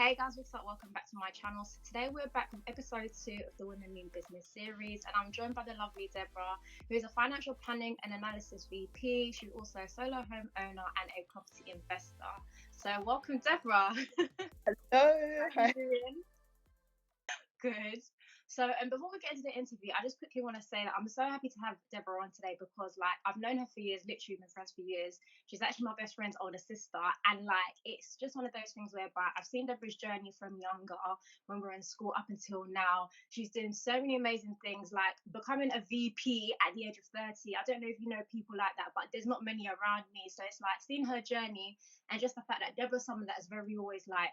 Hey guys, what's up? Welcome back to my channel. So today we're back with episode 2 of the Women in Business series, and I'm joined by the lovely Deborah, who is a financial planning and analysis VP. She's also a solo home owner and a property investor. So welcome, Deborah. Hello. How are you doing? Good. So, and before we get into the interview, I just quickly want to say that I'm so happy to have Deborah on today because, like, I've known her for years, literally been friends for years. She's actually my best friend's older sister, and like, it's just one of those things whereby I've seen Deborah's journey from younger, when we we're in school, up until now. She's doing so many amazing things, like becoming a VP at the age of 30. I don't know if you know people like that, but there's not many around me. So it's like seeing her journey, and just the fact that Deborah's someone that is very always like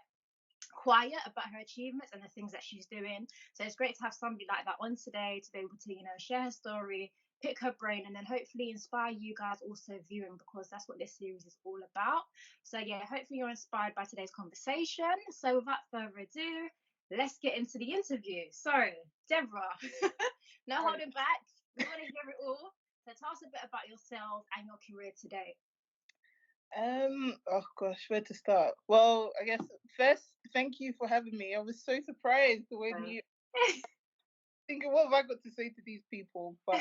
quiet about her achievements and the things that she's doing. So it's great to have somebody like that on today to be able to, share her story, pick her brain, and then hopefully inspire you guys also viewing, because that's what this series is all about. So yeah, hopefully you're inspired by today's conversation. So without further ado, let's get into the interview. So Deborah, no holding back. We want to hear it all. So tell us a bit about yourself and your career today. Oh gosh, where to start? Well, I guess first, thank you for having me. I was so surprised when you thinking, what have I got to say to these people? But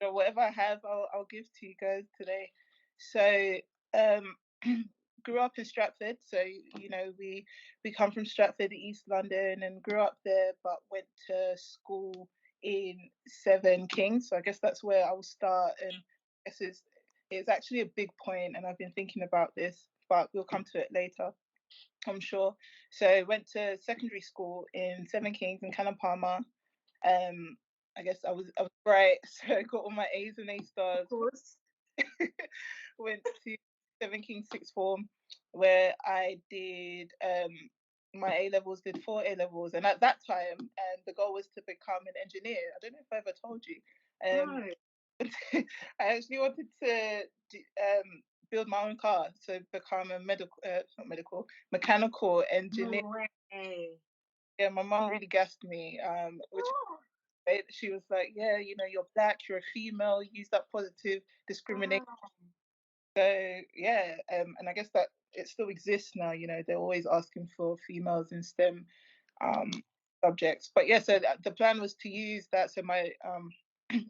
whatever I have, I'll give to you guys today. So, grew up in Stratford. So we come from Stratford, East London, and grew up there, but went to school in Seven Kings. So I guess that's where I'll start. And I guess it's actually a big point, and I've been thinking about this, but we'll come to it later, I'm sure. So went to secondary school in Seven Kings in Cannon Palmer. I guess I was bright, so I got all my A's and A stars. Of course. Went to Seven Kings sixth form, where I did my A levels, did 4 A levels, and at that time, the goal was to become an engineer. I don't know if I ever told you. No. I actually wanted to build my own car, so become a mechanical engineer. No way. Yeah, my mom really gassed me, which she was like, yeah, you're black, you're a female, use that positive discrimination. So yeah, and I guess that it still exists now. They're always asking for females in STEM um, subjects. But yeah, so the plan was to use that. So my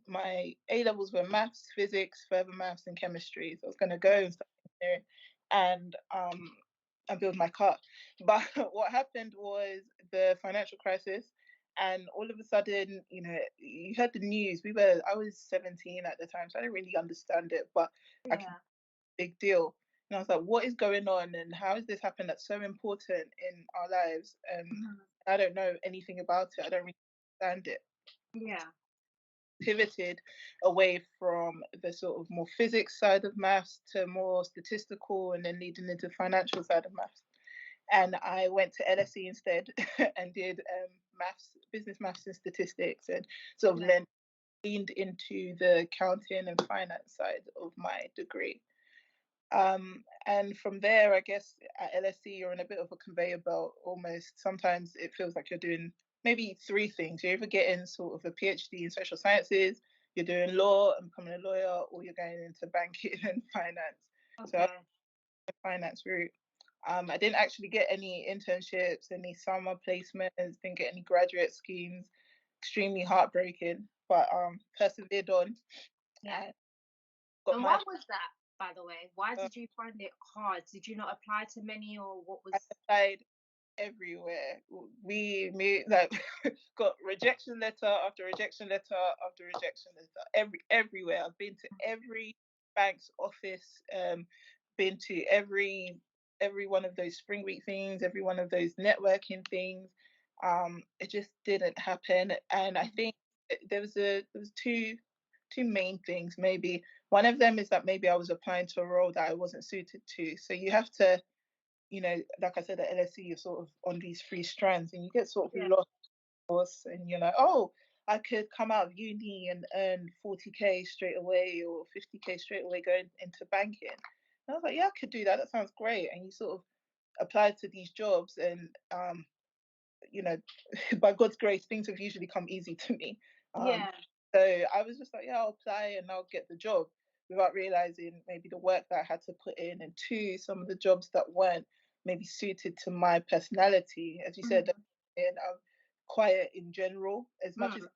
my A levels were maths, physics, further maths, and chemistry. So I was going to go and start engineering and build my car. But what happened was the financial crisis, and all of a sudden, you heard the news. I was 17 at the time, so I didn't really understand it, but I could, big deal. And I was like, what is going on, and how has this happened that's so important in our lives? I don't know anything about it. I don't really understand it. Yeah. Pivoted away from the sort of more physics side of maths to more statistical, and then leading into financial side of maths. And I went to LSE instead and did business maths and statistics, and sort of leaned into the accounting and finance side of my degree. And from there, I guess at LSE, you're in a bit of a conveyor belt almost. Sometimes it feels like you're doing maybe 3 things. You're either getting sort of a PhD in social sciences, you're doing law and becoming a lawyer, or you're going into banking and finance. So I went the finance route. I didn't actually get any internships, any summer placements, didn't get any graduate schemes. Extremely heartbreaking, but persevered on. Yeah. And why was that, by the way? Why did you find it hard? Did you not apply to many, or what was? I applied everywhere. We got rejection letter after rejection letter after rejection letter. Everywhere. I've been to every bank's office. Been to every one of those spring week things, every one of those networking things. It just didn't happen, and I think there was two main things. Maybe one of them is that maybe I was applying to a role that I wasn't suited to. So you have to, like I said, at LSE, you're sort of on these 3 strands, and you get sort of lost, and you're like, oh, I could come out of uni and earn 40k straight away, or 50k straight away going into banking. And I was like, yeah, I could do that. That sounds great. And you sort of apply to these jobs, and by God's grace, things have usually come easy to me. So I was just like, yeah, I'll apply and I'll get the job, without realizing maybe the work that I had to put in, and 2, some of the jobs that weren't maybe suited to my personality. As you said, and I'm quiet in general. As much as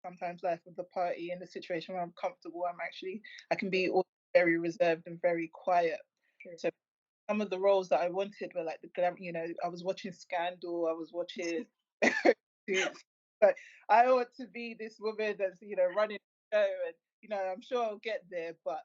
sometimes life of the party in the situation where I'm comfortable, I can be very reserved and very quiet. True. So some of the roles that I wanted were like the glam, I was watching Scandal, I was watching but I want to be this woman that's, running a show, and, I'm sure I'll get there, but,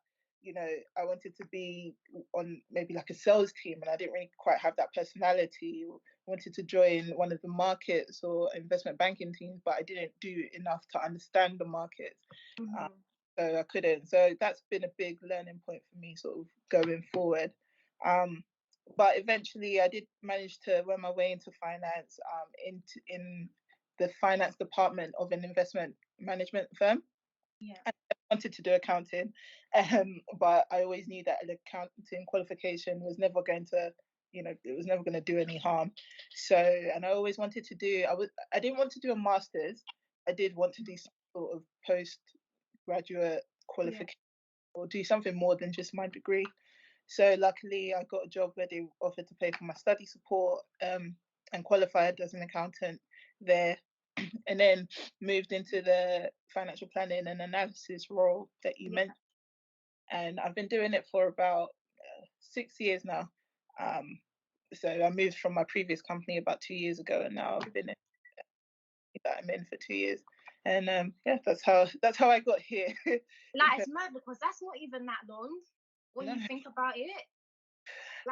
I wanted to be on maybe like a sales team, and I didn't really quite have that personality. Or wanted to join one of the markets or investment banking teams, but I didn't do enough to understand the markets. So I couldn't. So that's been a big learning point for me, sort of going forward. But eventually, I did manage to work my way into finance, in the finance department of an investment management firm. Yeah. I wanted to do accounting, but I always knew that an accounting qualification was never going to, it was never going to do any harm. So, and I always wanted to do. I didn't want to do a master's. I did want to do some sort of postgraduate qualification or do something more than just my degree. So luckily, I got a job where they offered to pay for my study support, and qualified as an accountant there, and then moved into the financial planning and analysis role that you mentioned. And I've been doing it for about 6 years now. So I moved from my previous company about 2 years ago, and now I've been in that I'm in for 2 years. And yeah, that's how I got here. Like, it's mad because that's not even that long when No, you think about it.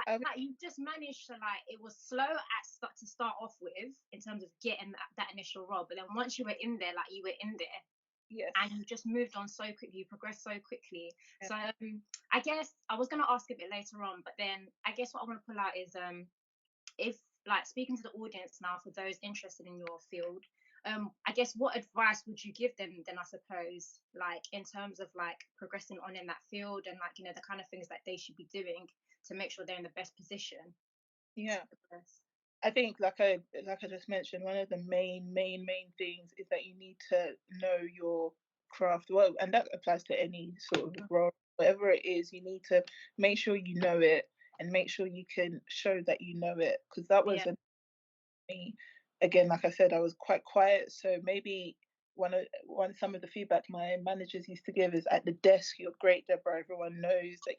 I Like you just managed to, like, it was slow to start off with in terms of getting that initial role, but then once you were in there, like you were in there, yes. and you just moved on so quickly, you progressed so quickly. Yeah. So I guess I was gonna ask a bit later on, but then I guess what I want to pull out is if, like, speaking to the audience now, for those interested in your field, I guess what advice would you give them then, I suppose, like in terms of like progressing on in that field, and like, the kind of things that they should be doing to make sure they're in the best position? Yeah. I think, like I just mentioned, one of the main things is that you need to know your craft well, and that applies to any sort of role, whatever it is. You need to make sure you know it, and make sure you can show that you know it, because that was me. Again, like I said, I was quite quiet, so maybe some of the feedback my managers used to give is, at the desk you're great, Deborah. Everyone knows that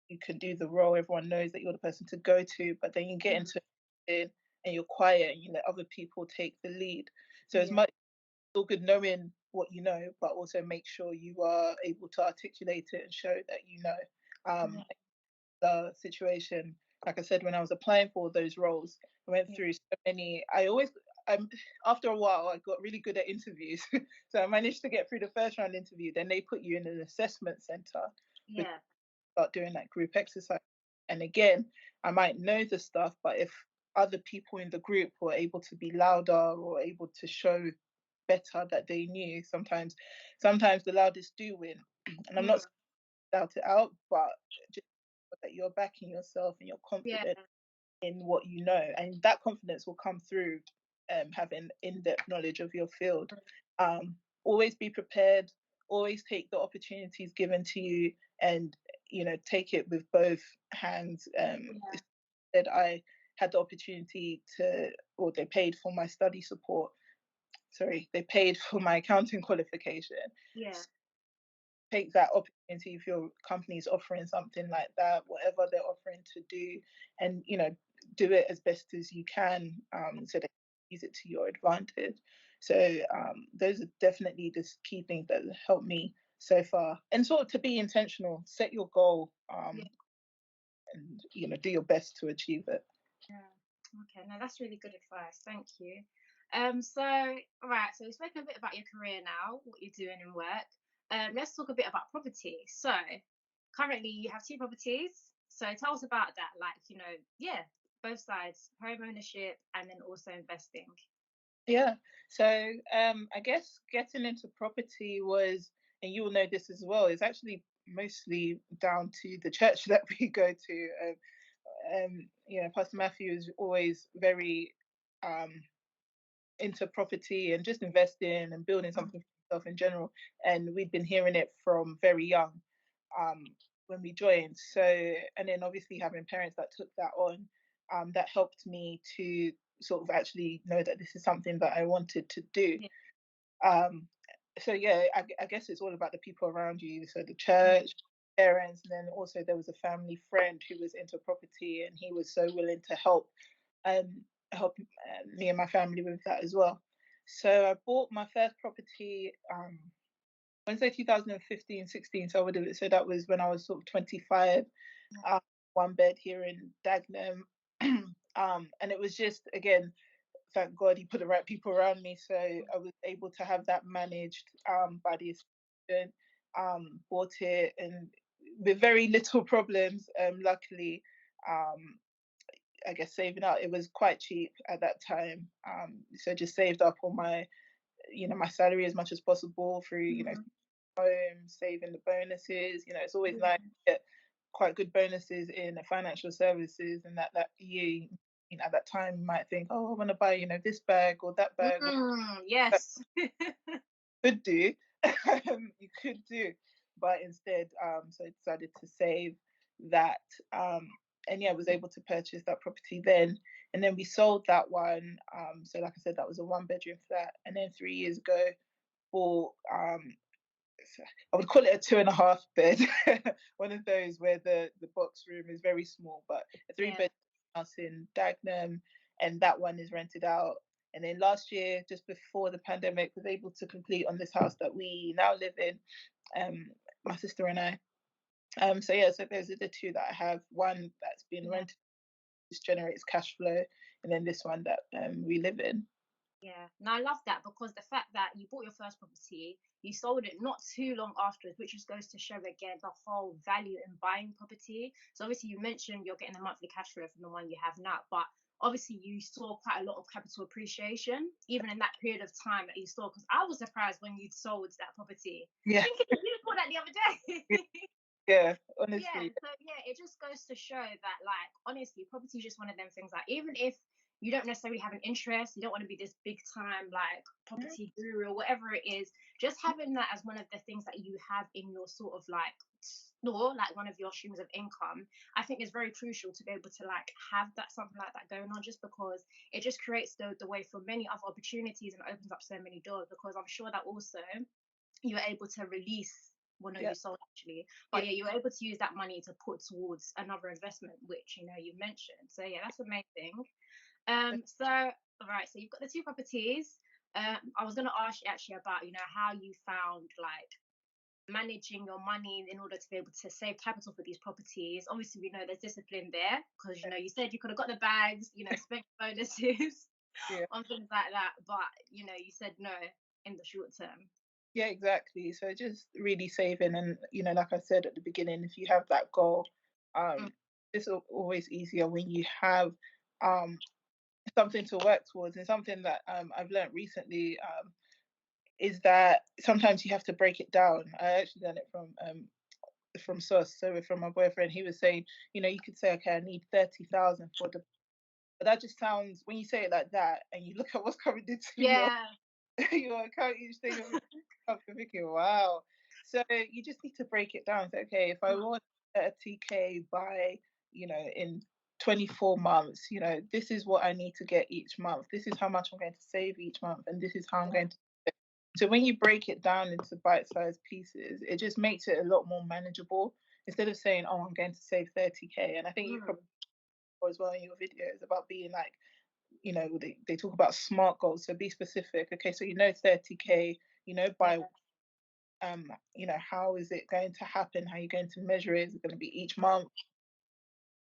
you can do the role. Everyone knows that you're the person to go to, but then you get into it and you're quiet and you let other people take the lead. So as much, it's all good knowing what you know, but also make sure you are able to articulate it and show that you know. The situation, like I said, when I was applying for those roles, I went through so many. After a while, I got really good at interviews. So I managed to get through the first round interview. Then they put you in an assessment center. Start doing that group exercise. And again, I might know the stuff, but if other people in the group were able to be louder or able to show better that they knew, sometimes the loudest do win. And I'm not shout it out, but just that you're backing yourself and you're confident in what you know, and that confidence will come through having in-depth knowledge of your field. Always be prepared, always take the opportunities given to you, and take it with both hands. That I had the opportunity to, or they paid for my study support, they paid for my accounting qualification. Take that opportunity if your company is offering something like that, whatever they're offering to do, and do it as best as you can, so that you use it to your advantage. So those are definitely the key things that helped me so far, and sort of to be intentional, set your goal, and do your best to achieve it. Okay, no, that's really good advice. Thank you. So, all right, so we've spoken a bit about your career now, what you're doing in work. Let's talk a bit about property. So, currently you have 2 properties. So, tell us about that. Like, both sides, home ownership and then also investing. Yeah. So, I guess getting into property was, and you will know this as well, is actually mostly down to the church that we go to. Pastor Matthew is always very into property and just investing and building something for himself in general. And we'd been hearing it from very young, when we joined. So, and then obviously having parents that took that on. that helped me to sort of actually know that this is something that I wanted to do. Yeah. Um, so yeah, I guess it's all about the people around you. So the Mm. church, parents, and then also there was a family friend who was into property, and he was so willing to um, help me and my family with that as well. So I bought my first property. I want to say 2015, 16. So I would have, so that was when I was sort of 25. Yeah. Um, one bed here in Dagenham. And it was just again, thank God he put the right people around me, so I was able to have that managed by the assistant. Bought it and with very little problems. Luckily, um, I guess saving up, it was quite cheap at that time. So just saved up all my, my salary as much as possible through, Mhm. home, saving the bonuses. It's always Yeah. nice to get quite good bonuses in the financial services, and that year, at that time, you might think, oh, I want to buy, this bag or that bag. Yes. Could do, you could do, but instead, so I decided to save that, and yeah, I was able to purchase that property then, and then we sold that one. So like I said, that was a one-bedroom flat, and then 3 years ago, bought I would call it a 2.5 bed, one of those where the box room is very small, but a three Yeah. bed house in Dagenham, and that one is rented out. And then last year, just before the pandemic, was able to complete on this house that we now live in, my sister and I. So yeah, so those are the two that I have. One that's been Yeah. rented, just generates cash flow, and then this one that we live in. Yeah. No, I love that because the fact that you bought your first property, you sold it not too long afterwards, which just goes to show again the whole value in buying property. So obviously you mentioned you're getting a monthly cash flow from the one you have now, but obviously you saw quite a lot of capital appreciation even in that period of time that you saw. Because I was surprised when you sold that property, Yeah, thinking you bought that the other day. yeah, Yeah, honestly, so yeah, it just goes to show that like honestly, property is just one of them things like even if you don't necessarily have an interest, you don't want to be this big time like property guru or whatever it is, just having that as one of the things that you have in your sort of like store, like one of your streams of income, I think is very crucial to be able to like have that something like that going on just because it just creates the way for many other opportunities and opens up so many doors because I'm sure that also you were able to release well no yeah, you sold actually yeah. but yeah you were able to use that money to put towards another investment which you mentioned so yeah that's amazing. So all right, so you've got the two properties. I was going to ask you actually about how you found like managing your money in order to be able to save capital for these properties. Obviously we know there's discipline there because you said you could have got the bags, spent bonuses Yeah. on things like that, but you said no in the short term. Yeah, exactly. So just really saving, and like I said at the beginning, if you have that goal, Mm, it's always easier when you have um something to work towards. And something that I've learned recently is that sometimes you have to break it down. I actually learned it from Sus, so from my boyfriend. He was saying, you could say, okay, I need 30,000 for the, but that just sounds, when you say it like that, and you look at what's coming into your yeah. your account each day, you're thinking, wow. So you just need to break it down. So, okay, if I Mm, want 30K by, in 24 months, this is what I need to get each month. This is how much I'm going to save each month, and this is how I'm yeah. going to. So when you break it down into bite-sized pieces, it just makes it a lot more manageable. Instead of saying, "Oh, I'm going to save 30K," and I think you Mm, probably as well in your videos about being like, they talk about smart goals. So be specific. Okay, so 30K, yeah. by how is it going to happen? How are you going to measure it? Is it going to be each month?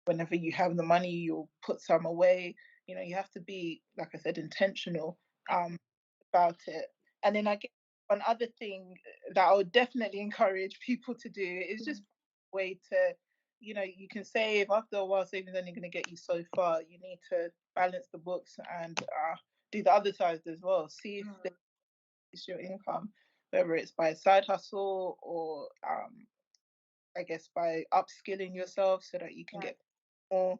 Whenever you have the money, you'll put some away. You have to be, like I said, intentional about it. And then I guess one other thing that I would definitely encourage people to do is just Mm, a way to, you can save. After a while, saving is only going to get you so far. You need to balance the books and do the other sides as well. See if mm, there's your income, whether it's by a side hustle or I guess by upskilling yourself so that you can yeah. get more.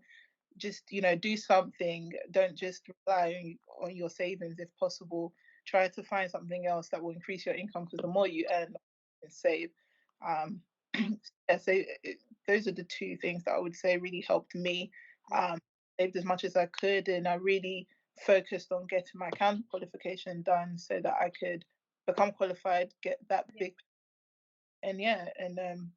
Just do something. Don't just rely on your savings if possible. Try to find something else that will increase your income, because the more you earn and save. um Mm, yeah, so those are the two things that I would say really helped me. yeah. saved as much as I could, and I really focused on getting my accounting qualification done so that I could become qualified, get that Yeah. big, and yeah, and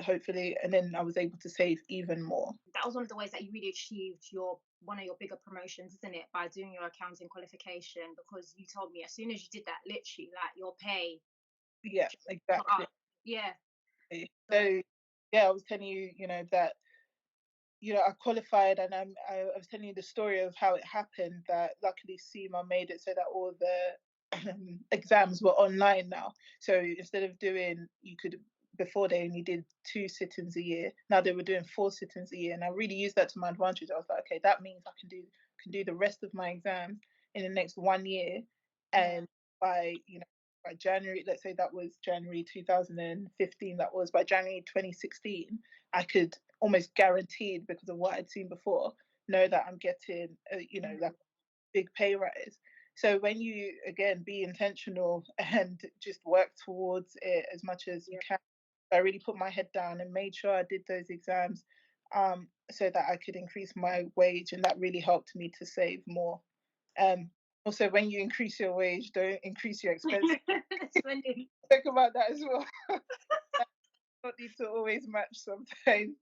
hopefully, and then I was able to save even more. That was one of the ways that you really achieved your one of your bigger promotions, isn't it? By doing your accounting qualification, because you told me as soon as you did that, literally, like your pay Yeah, shot exactly. up. Yeah. So So yeah, I was telling you, that I qualified, and I was telling you the story of how it happened. That luckily SEMA made it so that all the exams were online now. So instead of doing, you could before they only did 2 sittings a year. Now they were doing 4 sittings a year, and I really used that to my advantage. I was like, okay, that means I can do the rest of my exams in the next 1 year, yeah. and by January, let's say that was January 2015, that was by January 2016, I could almost guaranteed, because of what I'd seen before, know that I'm getting Mm, like big pay rise. So when you again be intentional and just work towards it as much as you yeah. can, I really put my head down and made sure I did those exams, so that I could increase my wage, and that really helped me to save more. Um, Also, when you increase your wage, don't increase your expenses. Spending. Think about that as well. Don't need to always match sometimes.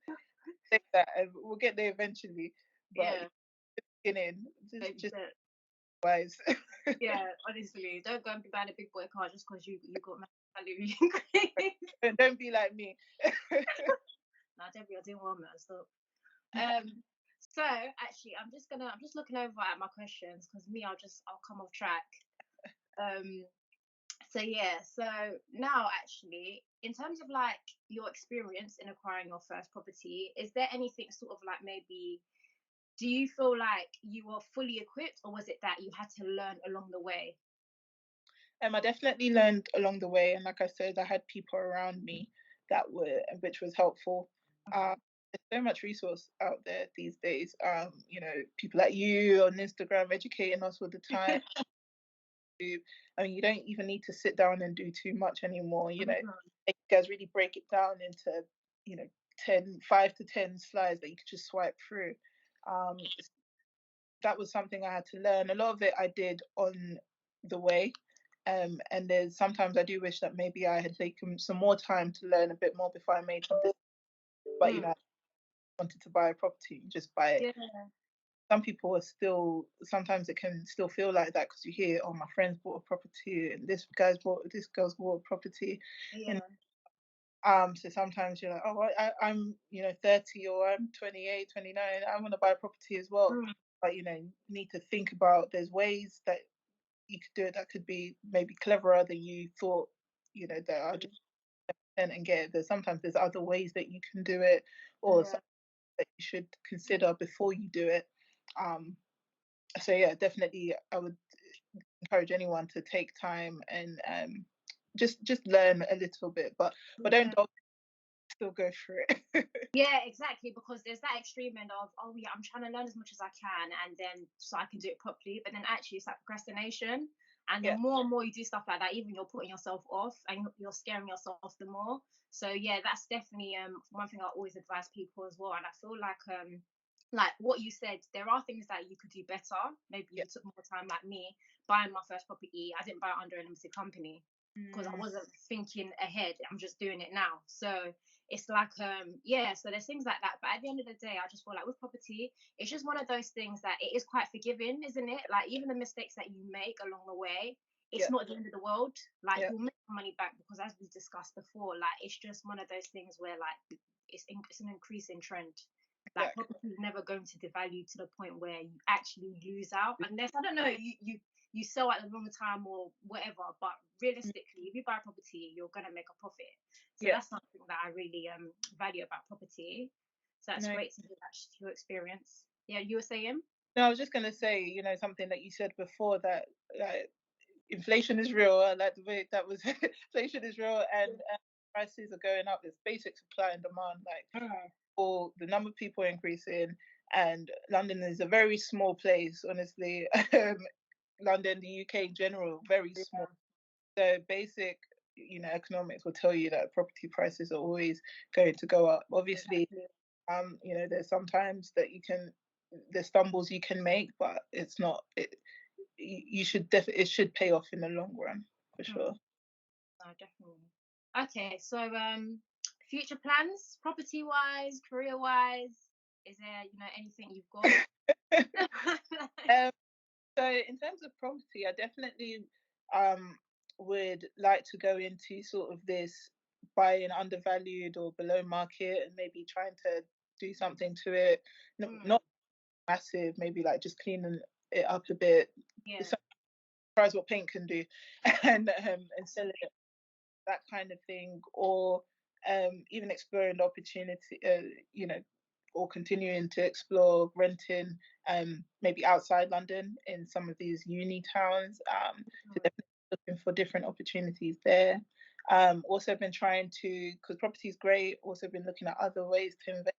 Take that, and we'll get there eventually. But Yeah. beginning, Like you just said. wise. Yeah, honestly, don't go and be buying a big boy car just because you got my salary increase. And don't be like me. Nah, Debbie, I didn't want that. Stop. Um, so actually, I'm just looking over at my questions because I'll come off track. Um, so yeah, so now actually, in terms of like your experience in acquiring your first property, is there anything sort of like maybe do you feel like you were fully equipped, or was it that you had to learn along the way? I definitely learned along the way, and like I said, I had people around me which was helpful. Mhm. There's so much resource out there these days. People like you on Instagram educating us all the time. I mean, you don't even need to sit down and do too much anymore. Mhm. You guys really break it down into, you know, 5 to 10 slides that you could just swipe through. That was something I had to learn. A lot of it I did on the way. And there's sometimes I do wish that maybe I had taken some more time to learn a bit more before I made some decisions. But Mm. I wanted to buy a property, just buy it. Yeah, Some people are still, sometimes it can still feel like that because you hear, oh, my friends bought a property, and this girl's bought a property. And yeah, so sometimes you're like, oh, I'm 30, or I'm 28, 29, I want to buy a property as well. mm, But you need to think about, there's ways that you could do it that could be maybe cleverer than you thought, that are just and get it. There's other ways that you can do it, or yeah, something that you should consider before you do it. Um, so yeah, definitely I would encourage anyone to take time and just learn a little bit, but don't yeah. still go through it. Yeah, exactly. Because there's that extreme end of, oh yeah, I'm trying to learn as much as I can, and then so I can do it properly. But then actually, it's like procrastination. And the Yeah, more and more you do stuff like that, even you're putting yourself off, and you're scaring yourself off the more. So yeah, that's definitely one thing I always advise people as well. And I feel like what you said, there are things that you could do better. Maybe yeah. you took more time, like me buying my first property. I didn't buy it under a limited company because I Mm, wasn't thinking ahead. I'm just doing it now. So it's like yeah, so there's things like that, but at the end of the day I just feel like with property it's just one of those things that it is quite forgiving, isn't it? Like even the mistakes that you make along the way, it's yeah, not the end of the world. Like yeah, you'll make money back because as we discussed before, like it's just one of those things where like it's an increasing trend. Like exactly. property is never going to devalue to the point where you actually lose out unless I don't know you sell at the wrong time or whatever, but Mm, realistically if you buy a property you're going to make a profit. So yeah. that's something that I really value about property. So that's No, great to hear that's your experience. Yeah, you were saying? no, I was just gonna say, something that you said before, that inflation is real. I like the way that was inflation is real, and prices are going up. It's basic supply and demand. Like, Mm, or the number of people are increasing, and London is a very small place, honestly. London, the UK in general, very small. yeah, So basic, economics will tell you that property prices are always going to go up. Obviously, exactly. there's sometimes that you can. the stumbles you can make, but it's not. You should definitely, it should pay off in the long run for Mm, sure. no, definitely. Okay, so future plans, property wise, career wise, is there anything you've got? um, so in terms of property, I definitely um would like to go into sort of this buying undervalued or below market and maybe trying to do something to it. Mm, Not massive, maybe like just cleaning it up a bit. yeah. It's surprised what paint can do, and sell it, that kind of thing, or even exploring the opportunity, or continuing to explore renting, maybe outside London in some of these uni towns. So Mm, definitely looking for different opportunities there. Also been trying to, because property is great. Also been looking at other ways to invest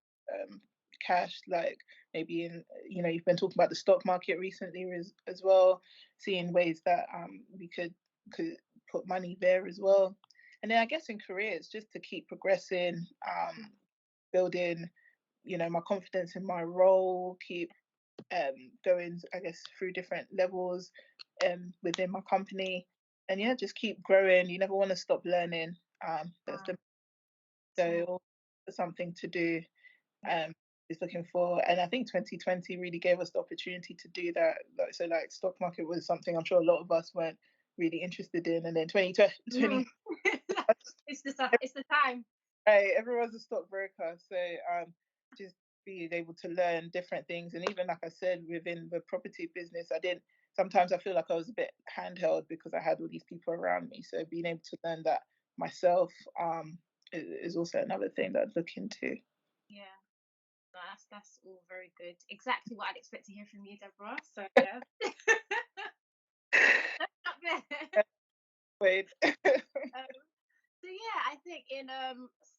cash, like maybe in, you've been talking about the stock market recently as well, seeing ways that we could put money there as well. And then I guess in careers, just to keep progressing, mm, building, my confidence in my role, keep going, I guess, through different levels within my company, and yeah, just keep growing. You never want to stop learning. That's mm, the mm, so something to do. yeah. Um, is looking for, and I think 2020 really gave us the opportunity to do that. Like stock market was something I'm sure a lot of us weren't really interested in, and then 2020, Mm. It's the time. right, everyone's a stockbroker. So just being able to learn different things, and even like I said, within the property business, I didn't. Sometimes I feel like I was a bit handheld because I had all these people around me. So being able to learn that myself is also another thing that I'd look into. Yeah. No, that's all very good. Exactly what I'd expect to hear from you, Deborah. So yeah. Not bad. Wait. Um, so yeah, I think in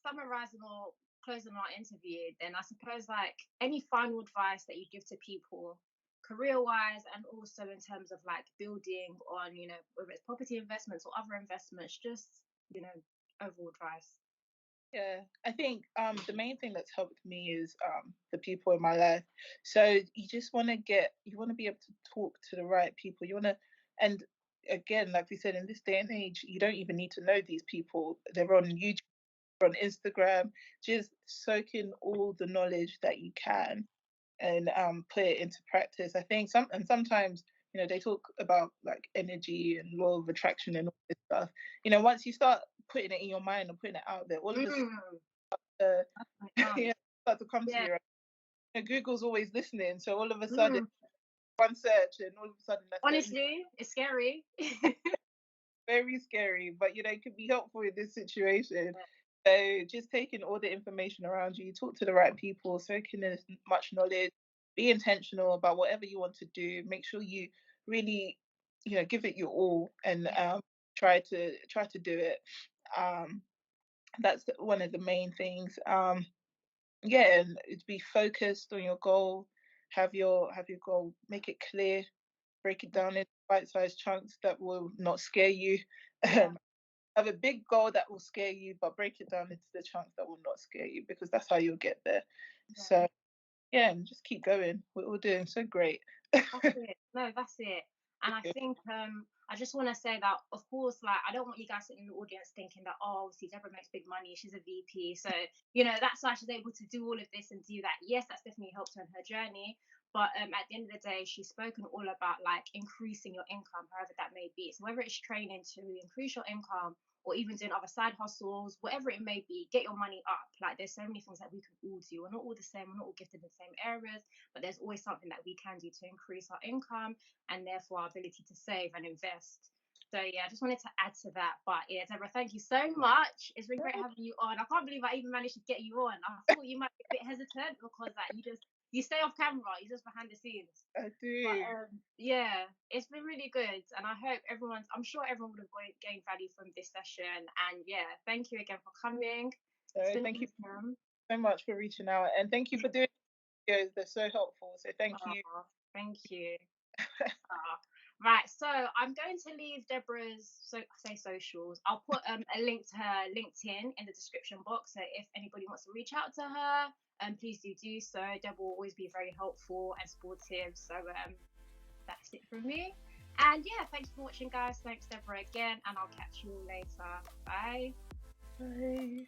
summarizing or closing our interview, then I suppose like any final advice that you give to people career wise and also in terms of like building on, whether it's property investments or other investments, just, you know, overall advice. Yeah, I think the main thing that's helped me is the people in my life. So you want to be able to talk to the right people. You want to, and again, like we said, in this day and age, you don't even need to know these people. They're on YouTube, on Instagram. Just soak in all the knowledge that you can and put it into practice. I think sometimes they talk about like energy and law of attraction and all this stuff. Once you start putting it in your mind and putting it out there, all of a sudden Mm, yeah, start to come to yeah. you. Right? Google's always listening, so all of a sudden Mm, one search and all of a sudden that's the only. honestly, it's scary. Very scary, but it could be helpful in this situation. So just taking all the information around you, talk to the right people, soak in as much knowledge, be intentional about whatever you want to do. Make sure you really, give it your all and Yeah. try to do it. Um, that's one of the main things. Yeah, and it's be focused on your goal. Have your goal, make it clear, break it down into bite-sized chunks that will not scare you. Yeah. Have a big goal that will scare you, but break it down into the chunks that will not scare you because that's how you'll get there. Yeah. So yeah, and just keep going. We're all doing so great. That's it. No, that's it. And I think I just want to say that of course, like I don't want you guys sitting in the audience thinking that obviously Deborah makes big money, she's a VP, so that's why she's able to do all of this and do that. Yes, that's definitely helped her in her journey. But at the end of the day, she's spoken all about like increasing your income, however that may be. So whether it's training to increase your income or even doing other side hustles, whatever it may be, get your money up. Like there's so many things that we can all do. We're not all the same, we're not all gifted in the same areas, but there's always something that we can do to increase our income and therefore our ability to save and invest. So yeah, I just wanted to add to that. But yeah, Deborah, thank you so much. It's been great having you on. I can't believe I even managed to get you on. I thought you might be a bit hesitant because like you stay off camera, you're just behind the scenes. I But do. yeah, it's been really good, and I'm sure everyone would have gained value from this session. And yeah, thank you again for coming. So It's been thank you awesome. so much for reaching out and thank you for doing videos. They're so helpful. So thank you. Oh, thank you. Right, so I'm going to leave Deborah's say socials. I'll put a link to her LinkedIn in the description box. So if anybody wants to reach out to her, please do so. Deborah will always be very helpful and supportive. So that's it from me. And yeah, thanks for watching, guys. Thanks, Deborah, again, and I'll catch you all later. Bye. Bye.